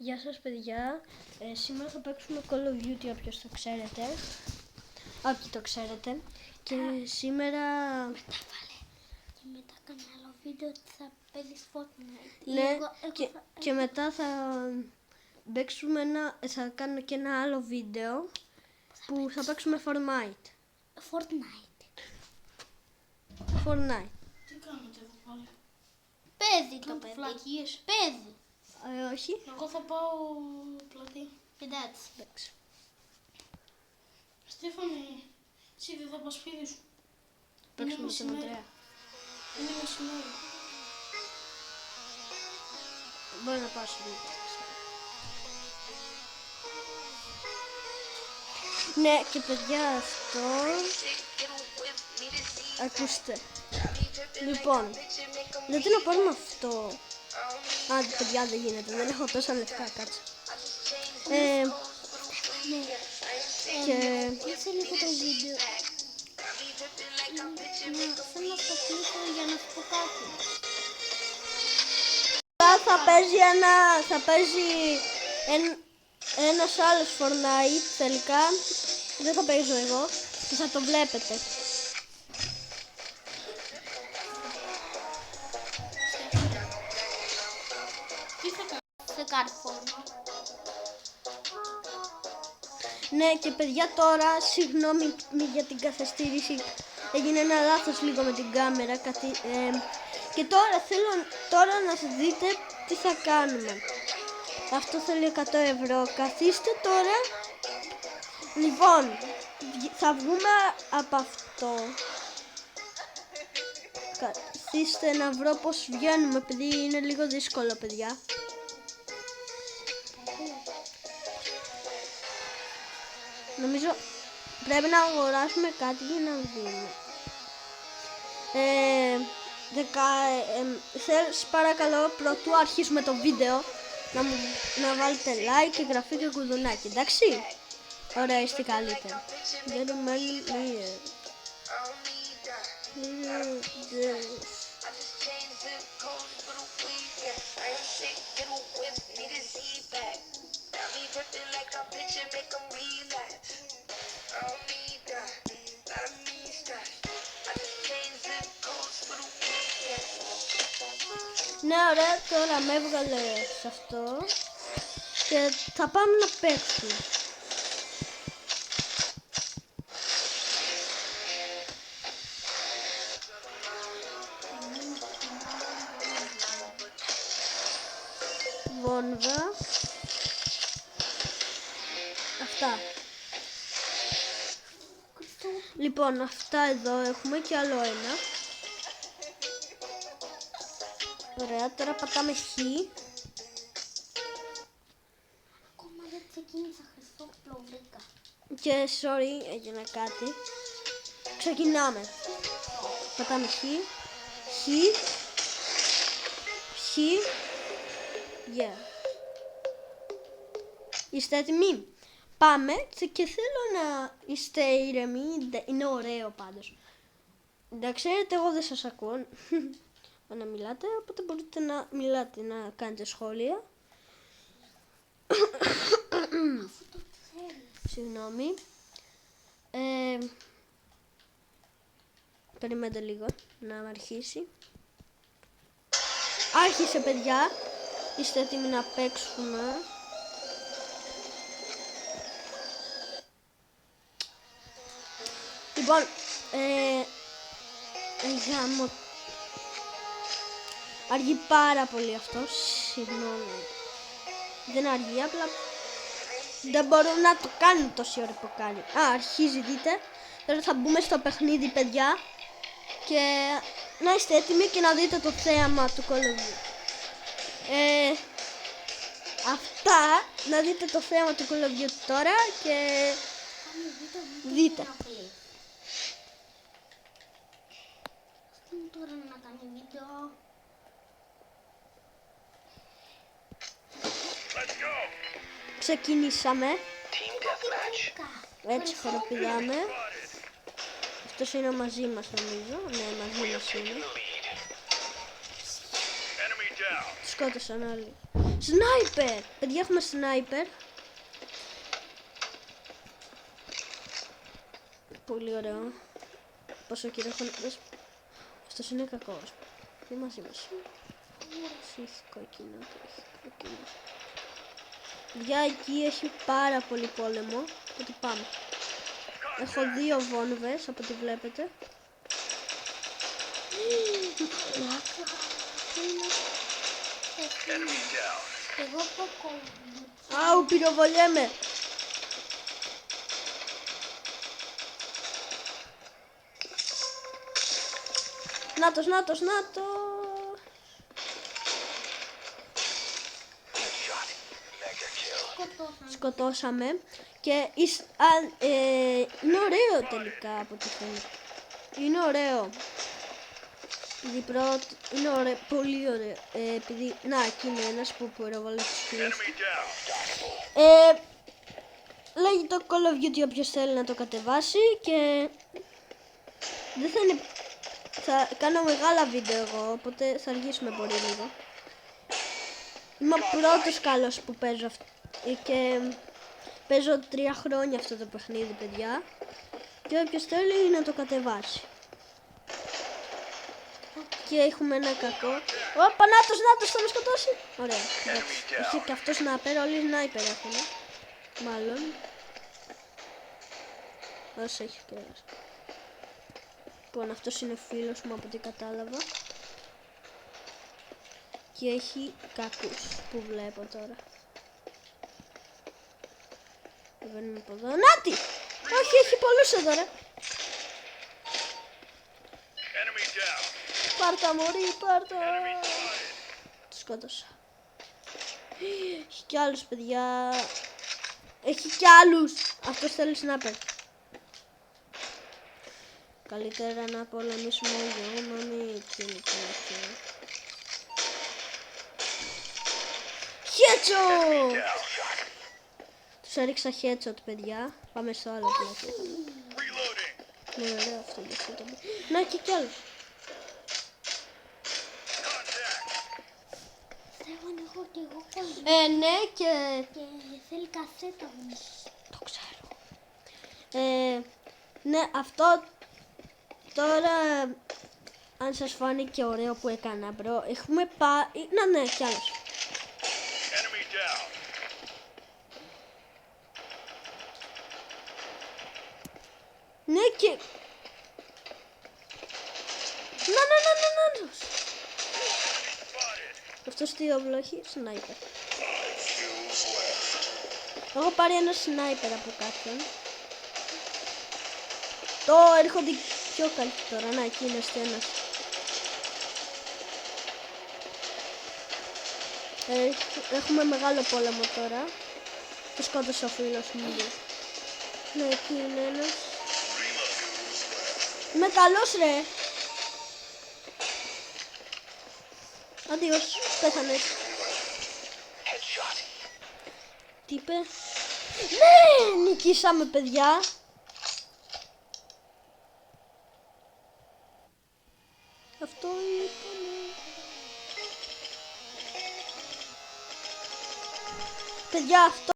Γεια σας παιδιά, σήμερα θα παίξουμε Call of Duty όποιος το ξέρετε. Όποιοι το ξέρετε. Και σήμερα... Μετάβαλε και μετά κάνω άλλο βίντεο ότι θα παίζεις Fortnite. Ναι, και μετά θα κάνω και ένα άλλο βίντεο που θα παίξουμε Fortnite. Fortnite. Τι κάνετε εδώ πάλι? Παίζει το Κάνετε παιδί. φλακίες? Παίζει. Όχι. Εγώ θα πάω πλατή. Εντάξει. Στέφανη, εσύ δεν θα πας σπίτι σου? Παίξουμε Είναι τον μεσημέρι. Ανδρέα. Είναι μεσημέρι. Μπορεί να πάω σε λίγο. Ναι, και παιδιά αυτό... Ακούστε. Λοιπόν, γιατί να πάρουμε αυτό? Α, παιδιά δεν γίνεται, δεν έχω τόσα λεφτά, κάτσε. Και... Κλείσε λίγο το βίντεο. Θέλω να το κλείσω για να σου πω κάτι. θα παίζει ένας άλλος Fortnite τελικά. Δεν θα παίζω εγώ και θα το βλέπετε. Τι θα κάνω σε κάρφωνο. Ναι, και παιδιά τώρα, συγγνώμη για την καθυστέρηση, έγινε ένα λάθος λίγο με την κάμερα. Και τώρα θέλω να σας δείτε τι θα κάνουμε. Αυτό θέλει 100 ευρώ. Καθίστε τώρα. Λοιπόν, θα βγούμε από αυτό. Καθίστε να βρω πώς βγαίνουμε, επειδή είναι λίγο δύσκολο, παιδιά. Νομίζω πρέπει να αγοράσουμε κάτι για να δούμε. Σας παρακαλώ, πρωτού αρχίσουμε το βίντεο, να βάλετε like, εγγραφή και κουδουνάκι, εντάξει? Ωραία, είστε καλύτερα. Ναι, ωραία, τώρα με έβγαλε σε αυτό και θα πάμε να παίξουμε. Βόμβα. Αυτά. Λοιπόν, αυτά εδώ έχουμε και άλλο ένα. Ωραία, τώρα πατάμε Χ. Ακόμα δεν ξεκίνησα, Χριστόφυλλο βρήκα. Και sorry, έγινε κάτι. Ξεκινάμε. Πατάμε Χ. Χ. Χ. Yeah. Είστε έτοιμοι? Πάμε και θέλω να είστε ήρεμοι. Είναι ωραίο πάντως. Να ξέρετε, εγώ δεν σας ακούω να μιλάτε, οπότε μπορείτε να μιλάτε, να κάνετε σχόλια. Αφού το ξέρεις. Συγγνώμη. Περιμένετε λίγο να αρχίσει. Άρχισε, παιδιά. Είστε έτοιμοι να παίξουμε? Λοιπόν, γάμο. Αργεί πάρα πολύ αυτό, συγγνώμη. Δεν αργεί, απλά δεν μπορούν να το κάνουν τόση ώρα που κάνει. Α, αρχίζει, δείτε. Τώρα θα μπούμε στο παιχνίδι, παιδιά. Και να είστε έτοιμοι και να δείτε το θέαμα του Call of Duty. Αυτά, να δείτε το θέαμα του Call of Duty τώρα και δείτε. Στείλ τώρα να κάνει βίντεο. Ξεκινήσαμε. Έτσι χοροπηδάμε. Αυτός είναι μαζί μας, νομίζω. Ναι, μαζί μας είναι. Σκότωσαν όλοι. Σνάιπερ! Παιδιά, έχουμε σνάιπερ. Πολύ ωραίο. Πόσο κύριο έχω να δώσω. Αυτός είναι κακός. Δεν μας είμαστε. Έχει κόκκινο, έχει κόκκινο. Παιδιά, εκεί έχει πάρα πολύ πόλεμο. Οπότε πάμε. Έχω 2 βόμβες από ό,τι βλέπετε. Εγώ έχω κόλλημα. Αου, πυροβολιέμαι. Νάτος, νάτος, νάτος. Σκοτώσαμε. Και είναι ωραίο τελικά από ό,τι φαίνεται. Είναι ωραίο. Είναι ωραίο, πολύ ωραίο. Επειδή, να, εκεί είναι ένας που πυροβολεί τους φίλους. Λέγει το Call of Duty όποιος θέλει να το κατεβάσει και δεν θα είναι... Θα κάνω μεγάλα βίντεο εγώ, οπότε θα αργήσουμε πολύ λίγο. Είμαι ο πρώτος καλός που παίζω και παίζω 3 χρόνια αυτό το παιχνίδι, παιδιά. Και όποιος θέλει να το κατεβάσει. Και έχουμε ένα κακό. Ωπα, νάτος, θα με σκοτώσει. Ωραία, εντάξει. Έχει και αυτό σνάιπερ, όλοι σνάιπερ έχουν. Μάλλον. Όσο έχει και ένας. Λοιπόν, αυτός είναι φίλος μου από ό,τι κατάλαβα. Και έχει κακούς που βλέπω τώρα. Βαίνουμε από εδώ. Νάτι! Όχι, έχει πολλούς εδώ, ρε. Πάρτα, μωρή, πάρτα. Τους σκότωσα. Έχει κι άλλους, παιδιά. Έχει κι άλλους. Αυτός θέλει σνάιπερ. Καλύτερα να πολεμήσουμε όλοι, να μην κινητοποιήσουμε. Headshot! Τους έριξα headshot, παιδιά. Πάμε στο άλλο πλάι. Ναι, ωραίο αυτό για αυτό το... Να, και κι άλλος. Θέλω να έχω κι εγώ κόλλημα. Ναι, και... Και θέλει κασέτα μου. Το ξέρω. Ναι, αυτό τώρα, αν σας φάνηκε ωραίο που έκανα, μπρο, έχουμε πάει... Να, ναι, κι άλλος. Ναι, και... Να. Αυτός τι όπλο έχει, σνάιπερ. Έχω πάρει ένα σνάιπερ από κάποιον. Το έρχονται πιο καλοί τώρα. Να, εκεί είναι ένας. Έχουμε μεγάλο πόλεμο τώρα. Το σκότωσε ο φίλος μου. Ναι, εκεί είναι ένας. Είμαι καλός, ρε. Αντίος, πέθανες. Τι είπε? Ναι, νικήσαμε, παιδιά. Αυτό ήταν. Παιδιά, αυτό